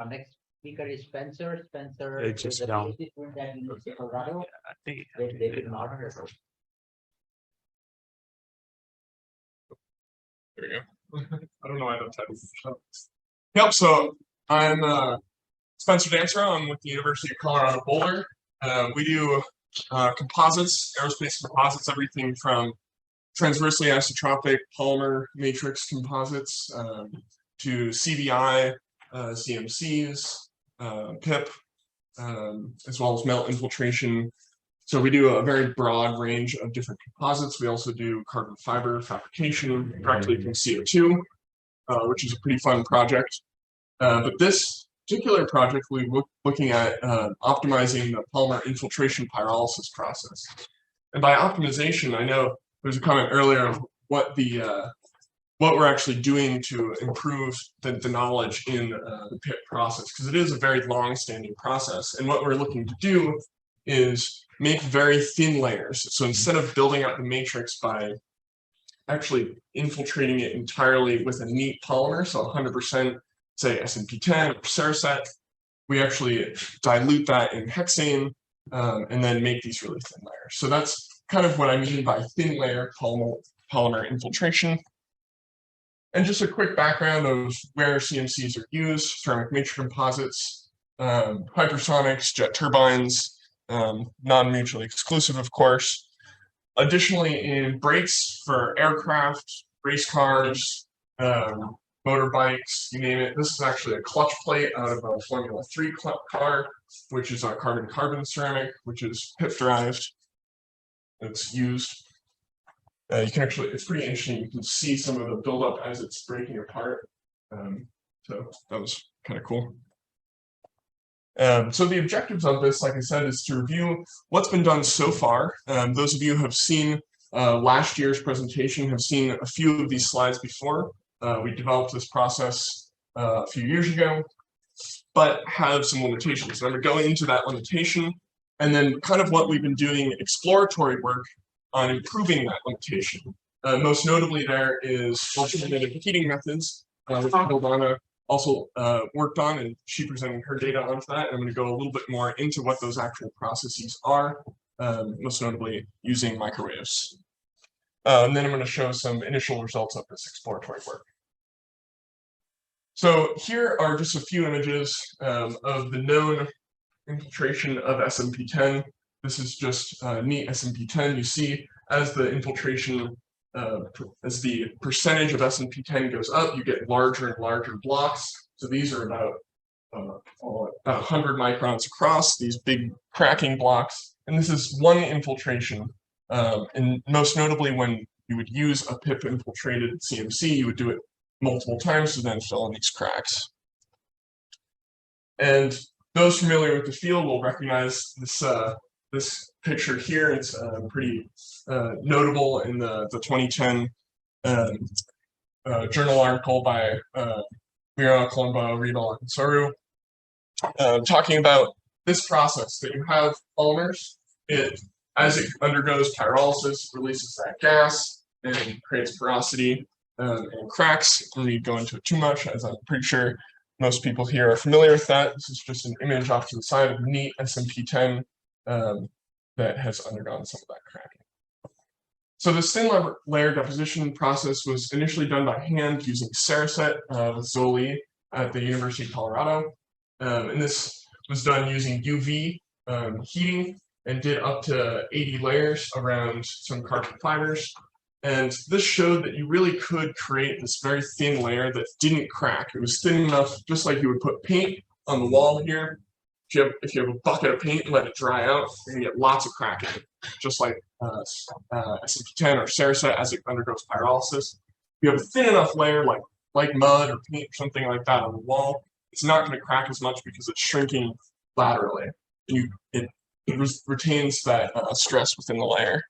next speaker is Spencer. Spencer It's is just a down. PhD student at University of Colorado. I think They did not understand. There we go. I don't know why I don't type. Yep, so I'm Spencer Dansereau. I'm with the University of Colorado Boulder. We do composites, aerospace composites, everything from transversely isotropic polymer matrix composites to CVI, CMCs, PIP, as well as melt infiltration. So we do a very broad range of different composites. We also do carbon fiber fabrication directly from CO2, which is a pretty fun project. But this particular project, we were looking at optimizing the polymer infiltration pyrolysis process. And by optimization, I know there's a comment earlier of what we're actually doing to improve the knowledge in the PIP process, because it is a very long-standing process. And what we're looking to do is make very thin layers. So instead of building up the matrix by actually infiltrating it entirely with a neat polymer, so 100%, say SMP10 or Ceramic, we actually dilute that in hexane and then make these really thin layers. So that's kind of what I mean by thin layer polymer infiltration. And just a quick background of where CMCs are used: ceramic matrix composites, hypersonics, jet turbines, non-mutually exclusive, of course. Additionally, in brakes for aircraft, race cars, motorbikes, you name it. This is actually a clutch plate out of a Formula 3 car, which is a carbon-carbon ceramic, which is PIP derived. It's used. You can actually, it's pretty interesting. You can see some of the buildup as it's breaking apart. So that was kind of cool. So the objectives of this, like I said, is to review what's been done so far. Those of you who have seen last year's presentation have seen a few of these slides before. We developed this process a few years ago, but have some limitations. And I'm going to go into that limitation and then kind of what we've been doing exploratory work on improving that limitation. Most notably there is alternative heating methods, which Hildana also worked on, and she presented her data onto that. And I'm going to go a little bit more into what those actual processes are, most notably using microwaves. And then I'm going to show some initial results of this exploratory work. So here are just a few images of the known infiltration of SMP10. This is just neat SMP10. You see as the infiltration, as the percentage of SMP10 goes up, you get larger and larger blocks. So these are about 100 microns across, these big cracking blocks. And this is one infiltration. And most notably, when you would use a PIP infiltrated CMC, you would do it multiple times to then fill in these cracks. And those familiar with the field will recognize this this picture here. It's pretty notable in the 2010 journal article by Mira, Colombo, Riedel, and Saru, talking about this process that you have polymers. As it undergoes pyrolysis, releases that gas and creates porosity and cracks. I don't need to go into it too much, as I'm pretty sure most people here are familiar with that. This is just an image off to the side of neat SMP10 that has undergone some of that cracking. So this thin layer deposition process was initially done by hand using Ceracet with Zoli at the University of Colorado. And this was done using UV heating and did up to 80 layers around some carbon fibers. And this showed that you really could create this very thin layer that didn't crack. It was thin enough, just like you would put paint on the wall here. If you have a bucket of paint and let it dry out, you're going to get lots of cracking, just like SMP10 or Ceracet as it undergoes pyrolysis. If you have a thin enough layer like mud or paint or something like that on the wall, it's not going to crack as much because it's shrinking laterally. And it retains that stress within the layer.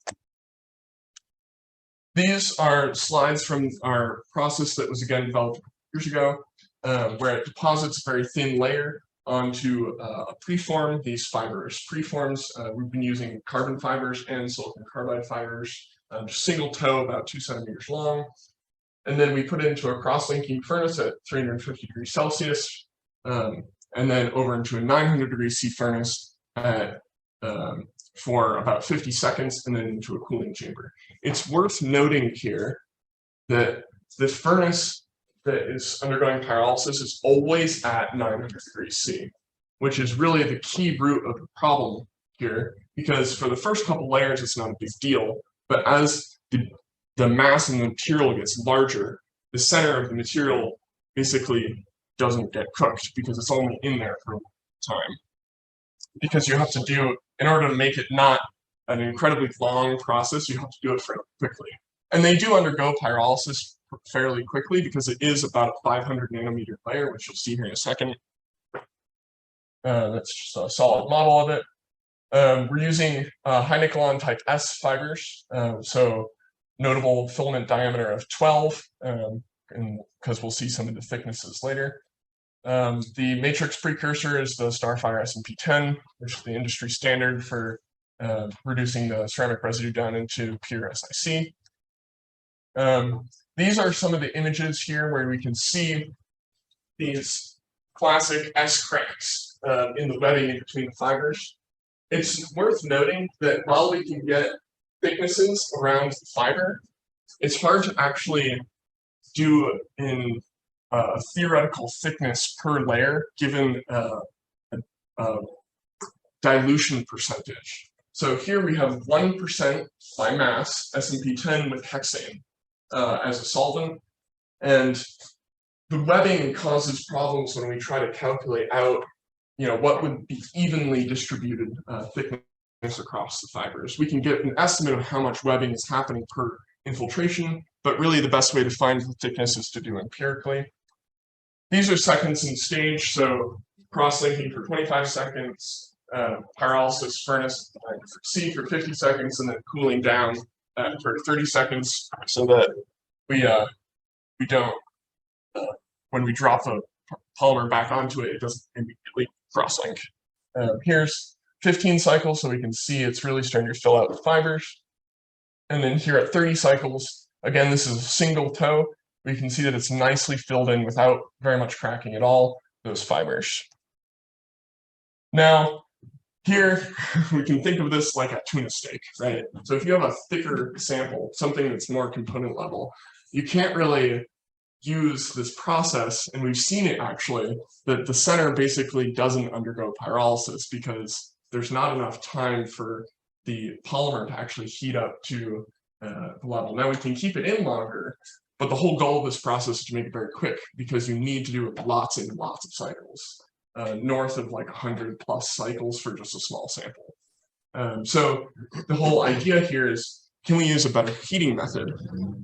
These are slides from our process that was again developed years ago, where it deposits a very thin layer onto a preform, these fibers. Preforms, we've been using carbon fibers and silicon carbide fibers, single toe about 2 centimeters long. And then we put it into a cross-linking furnace at 350 degrees Celsius. and then over into a 900 C furnace at, for about 50 seconds, and then into a cooling chamber. It's worth noting here that the furnace that is undergoing pyrolysis is always at 900 C, which is really the key root of the problem here, because for the first couple layers, it's not a big deal, but as the mass and the material gets larger, the center of the material basically doesn't get cooked because it's only in there for a time. Because you have to do, in order to make it not an incredibly long process, you have to do it fairly quickly. And they do undergo pyrolysis fairly quickly because it is about a 500 nanometer layer, which you'll see here in a second. That's just a solid model of it. We're using high nickel type S fibers, so notable filament diameter of 12, and because we'll see some of the thicknesses later. The matrix precursor is the Starfire SMP10, which is the industry standard for reducing the ceramic residue down into pure SiC. These are some of the images here where we can see these classic S cracks in the webbing in between the fibers. It's worth noting that while we can get thicknesses around the fiber, it's hard to actually do in a theoretical thickness per layer given a dilution percentage. So here we have 1% by mass SMP10 with hexane as a solvent, and the webbing causes problems when we try to calculate out, what would be evenly distributed thickness across the fibers. We can get an estimate of how much webbing is happening per infiltration, but really the best way to find the thickness is to do empirically. These are seconds in stage, so cross-linking for 25 seconds, pyrolysis furnace C for 50 seconds, and then cooling down for 30 seconds so that we don't, when we drop the polymer back onto it, it doesn't immediately cross-link. Here's 15 cycles, so we can see it's really starting to fill out the fibers. And then here at 30 cycles, again, this is a single toe. We can see that it's nicely filled in without very much cracking at all, those fibers. Now, here, we can think of this like a tuna steak, right? So if you have a thicker sample, something that's more component level, you can't really use this process, and we've seen it actually, that the center basically doesn't undergo pyrolysis because there's not enough time for the polymer to actually heat up to the level. Now we can keep it in longer, but the whole goal of this process is to make it very quick because you need to do lots and lots of cycles, north of like 100+ cycles for just a small sample. So the whole idea here is, can we use a better heating method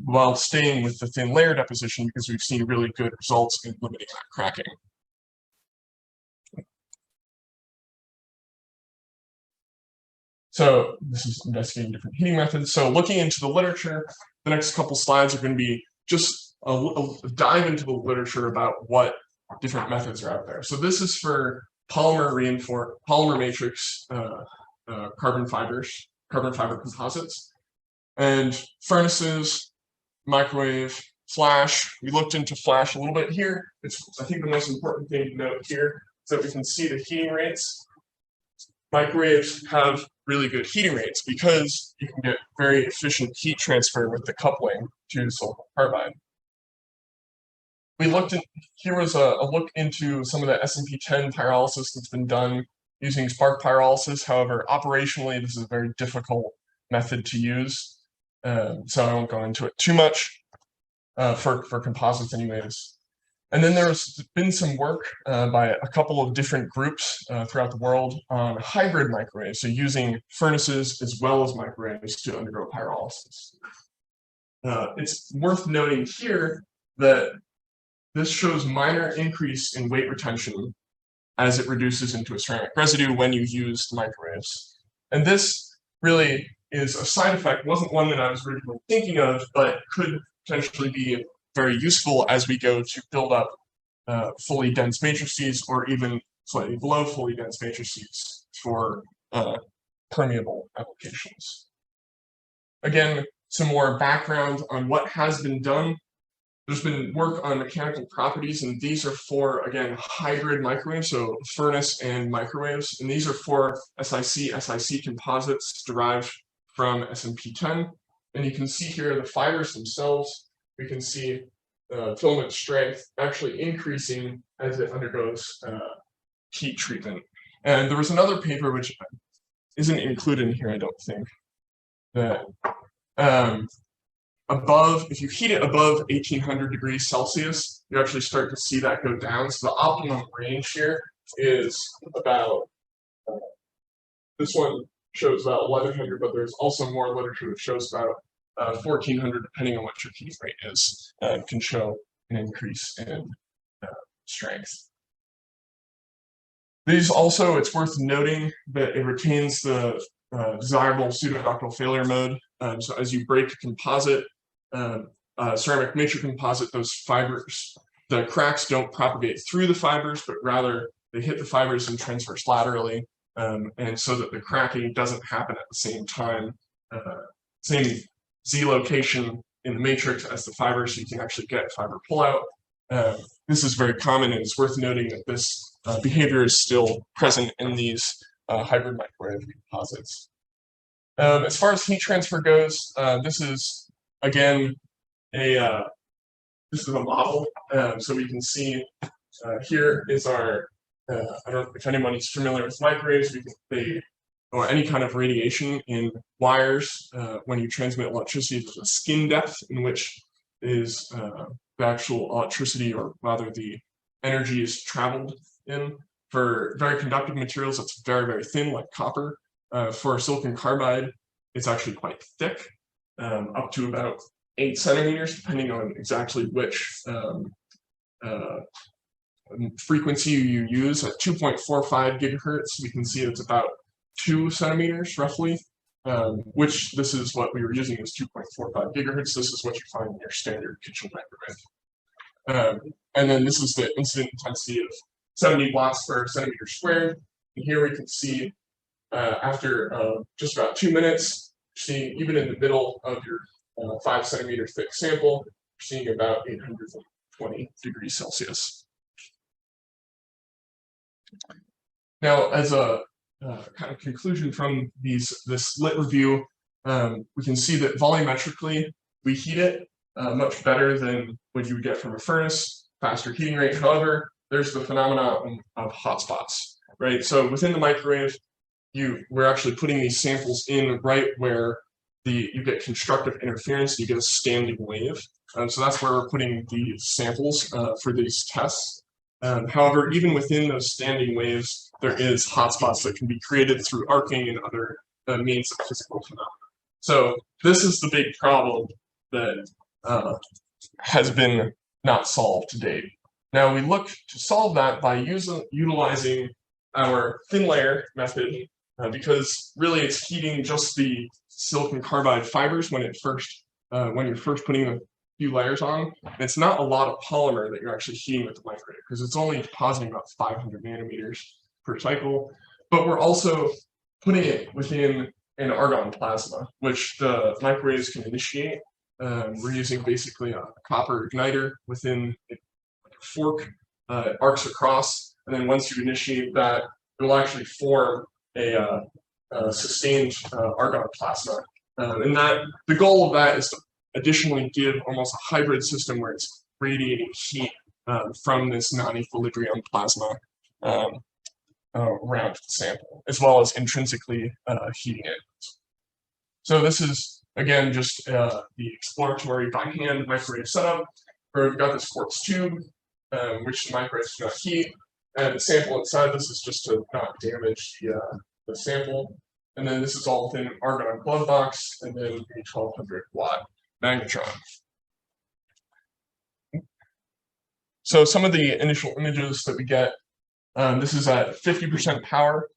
while staying with the thin layer deposition, because we've seen really good results in limiting that cracking. So this is investigating different heating methods. So looking into the literature, the next couple slides are going to be just a dive into the literature about what different methods are out there. So this is for polymer matrix carbon fiber composites, and furnaces, microwave, flash. We looked into flash a little bit here. I think the most important thing to note here is that we can see the heating rates. Microwaves have really good heating rates because you can get very efficient heat transfer with the coupling to silicon carbide. We looked at, here was a look into some of the SMP10 pyrolysis that's been done using spark pyrolysis. However, operationally, this is a very difficult method to use. So I won't go into it too much for composites anyways. And then there's been some work by a couple of different groups throughout the world on hybrid microwaves, so using furnaces as well as microwaves to undergo pyrolysis. It's worth noting here that this shows minor increase in weight retention as it reduces into a ceramic residue when you use microwaves. And this really is a side effect, wasn't one that I was originally thinking of, but could potentially be very useful as we go to build up fully dense matrices, or even slightly below fully dense matrices for permeable applications. Again, some more background on what has been done there's been work on mechanical properties, and these are for, again, hybrid microwaves, so furnace and microwaves. And these are for SiC composites derived from SMP 10. And you can see here the fibers themselves. We can see filament strength actually increasing as it undergoes heat treatment. And there was another paper which isn't included in here, I don't think, that if you heat it above 1800 degrees Celsius, you actually start to see that go down. So the optimum range here is about, this one shows about 1100, but there's also more literature that shows about 1400, depending on what your heat rate is, can show an increase in strength. These also, it's worth noting that it retains the desirable pseudoductal failure mode. So as you break a composite, ceramic matrix composite, those fibers, the cracks don't propagate through the fibers, but rather they hit the fibers and transverse laterally, and so that the cracking doesn't happen at the same time, same Z location in the matrix as the fiber, so you can actually get fiber pullout. This is very common, and it's worth noting that this behavior is still present in these hybrid microwave composites. As far as heat transfer goes, this is again this is a model, so we can see here is our I don't know if anybody's familiar with microwaves. Or any kind of radiation in wires when you transmit electricity to the skin depth, in which is the actual electricity, or rather the energy, is traveled in. For very conductive materials, it's very, very thin, like copper. For silicon carbide, it's actually quite thick, up to about 8 centimeters, depending on exactly which frequency you use. At 2.45 gigahertz, we can see it's about 2 centimeters roughly, which this is what we were using, is 2.45 gigahertz. This is what you find in your standard kitchen microwave. And then this is the incident intensity of 70 watts per centimeter squared. And here we can see after just about 2 minutes, seeing even in the middle of your 5 centimeter thick sample, you're seeing about 820 degrees Celsius. Now, as a kind of conclusion from this lit review, we can see that volumetrically we heat it much better than what you would get from a furnace, faster heating rate. However, there's the phenomenon of hotspots, right? So within the microwave, we're actually putting these samples in right where you get constructive interference, you get a standing wave. So that's where we're putting these samples for these tests. However, even within those standing waves, there is hotspots that can be created through arcing and other means of physical phenomena. So this is the big problem that has been not solved to date. Now we look to solve that by utilizing our thin layer method, because really it's heating just the silicon carbide fibers when you're first putting a few layers on. And it's not a lot of polymer that you're actually heating with the microwave, because it's only depositing about 500 nanometers per cycle. But we're also putting it within an argon plasma, which the microwaves can initiate. We're using basically a copper igniter within a fork, arcs across, and then once you initiate that, it will actually form a sustained argon plasma. And the goal of that is to additionally give almost a hybrid system where it's radiating heat from this non-equilibrium plasma around the sample, as well as intrinsically heating it. So this is, again, just the exploratory by hand microwave setup, where we've got this quartz tube, which the microwaves do not heat, and the sample inside this is just to not damage the sample. And then this is all within an argon glove box, and then a 1200 watt magnetron. So some of the initial images that we get, this is at 50% power,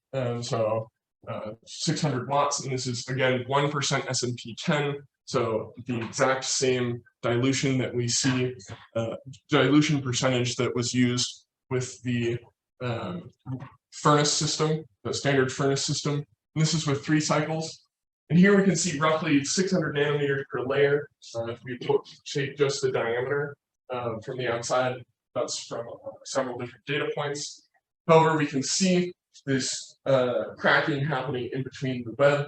so 600 watts, and this is again 1% SMP 10, so the exact same dilution that we see, dilution percentage that was used with the furnace system, the standard furnace system. And this is with 3 cycles. And here we can see roughly 600 nanometers per layer. If we take just the diameter, from the outside. That's from several different data points. However, we can see this cracking happening in between the web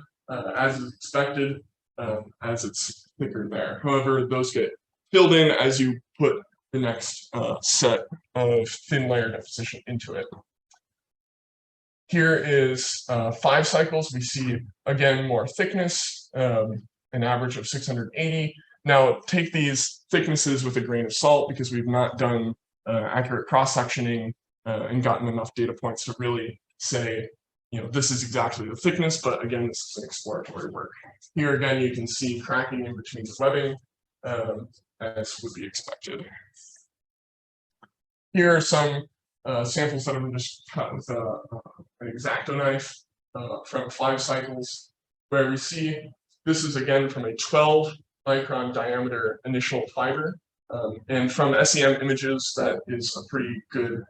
as is expected, as it's thicker there. However, those get filled in as you put the next set of thin layer deposition into it. Here is 5 cycles. We see, again, more thickness, an average of 680. Now, take these thicknesses with a grain of salt because we've not done accurate cross-sectioning and gotten enough data points to really say, this is exactly the thickness, but again, this is an exploratory work. Here again, you can see cracking in between the webbing, as would be expected. Here are some samples that have just cut with an X-Acto knife from 5 cycles, where we see this is again from a 12 micron diameter initial fiber. And from SEM images, that is a pretty good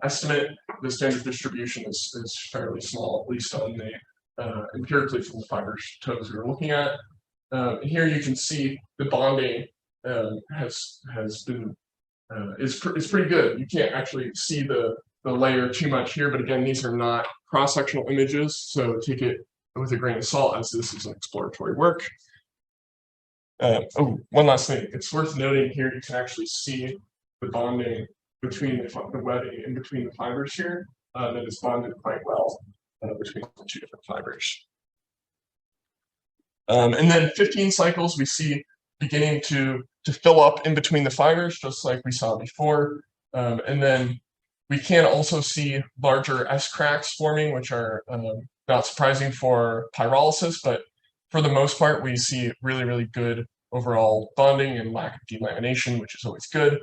estimate. The standard distribution is fairly small, at least on the empirically from the fiber toes we were looking at. Here you can see the bonding has been is pretty good. You can't actually see the layer too much here, but again, these are not cross-sectional images, so take it with a grain of salt as this is an exploratory work. One last thing. It's worth noting here you can actually see the bonding between the webbing in between the fibers here that is bonded quite well between the 2 different fibers. And then 15 cycles we see beginning to fill up in between the fibers, just like we saw before. And then we can also see larger S-cracks forming, which are not surprising for pyrolysis, but for the most part, we see really, really good overall bonding and lack of delamination, which is always good.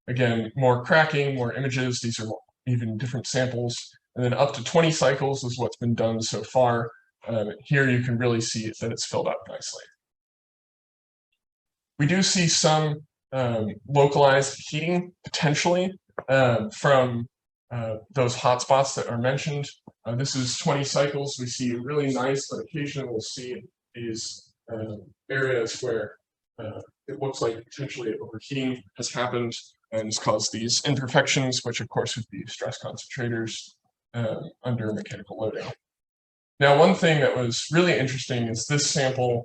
Again, more cracking, more images. These are even different samples. And then up to 20 cycles is what's been done so far. Here you can really see that it's filled up nicely. We do see some localized heating potentially from those hotspots that are mentioned. This is 20 cycles. We see really nice, but occasionally we'll see these areas where it looks like potentially overheating has happened and has caused these imperfections, which of course would be stress concentrators under mechanical loading. Now, one thing that was really interesting is this sample,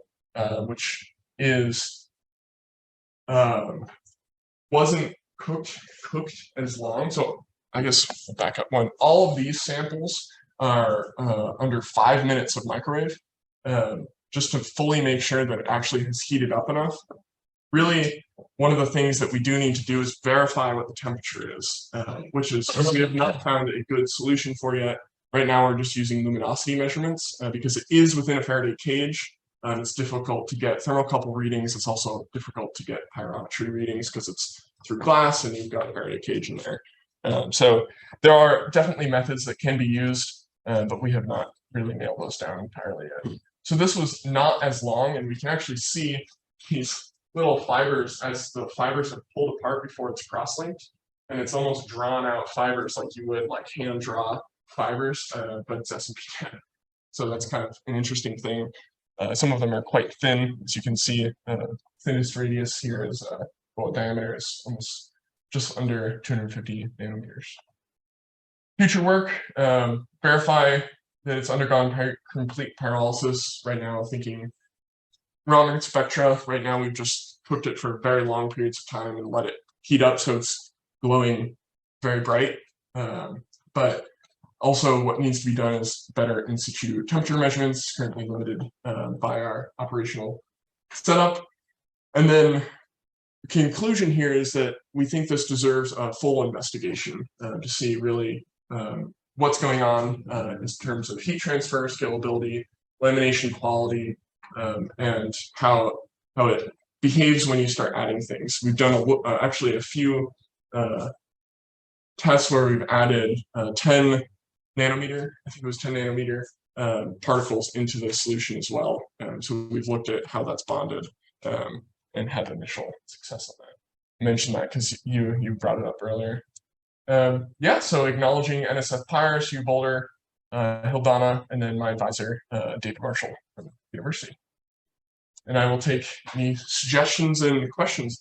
which is wasn't cooked as long. So I guess we'll back up one. All of these samples are under 5 minutes of microwave, just to fully make sure that it actually has heated up enough. Really, one of the things that we do need to do is verify what the temperature is, which is we have not found a good solution for yet. Right now, we're just using luminosity measurements because it is within a Faraday cage. It's difficult to get thermocouple readings. It's also difficult to get pyrometry readings because it's through glass and you've got a Faraday cage in there. So there are definitely methods that can be used, but we have not really nailed those down entirely yet. So this was not as long, and we can actually see these little fibers as the fibers have pulled apart before it's cross-linked, and it's almost drawn out fibers like you would like hand draw fibers, but it's S&P10. So that's kind of an interesting thing. Some of them are quite thin, as you can see. Thinnest radius here is diameter is almost just under 250 nanometers. Future work, verify that it's undergone complete pyrolysis. Right now, thinking Raman spectra. Right now, we've just cooked it for very long periods of time and let it heat up so it's glowing very bright. But also, what needs to be done is better in situ temperature measurements, currently limited by our operational setup. And then the conclusion here is that we think this deserves a full investigation to see really what's going on in terms of heat transfer, scalability, lamination quality, and how it behaves when you start adding things. We've done actually a few tests where we've added 10 nanometer, I think it was 10 nanometer particles into the solution as well. So we've looked at how that's bonded and had initial success on that. I mentioned that because you brought it up earlier. Yeah, so acknowledging NSF PIRE, Hugh Boulder, Hildana, and then my advisor, David Marshall from the university. And I will take any suggestions and questions this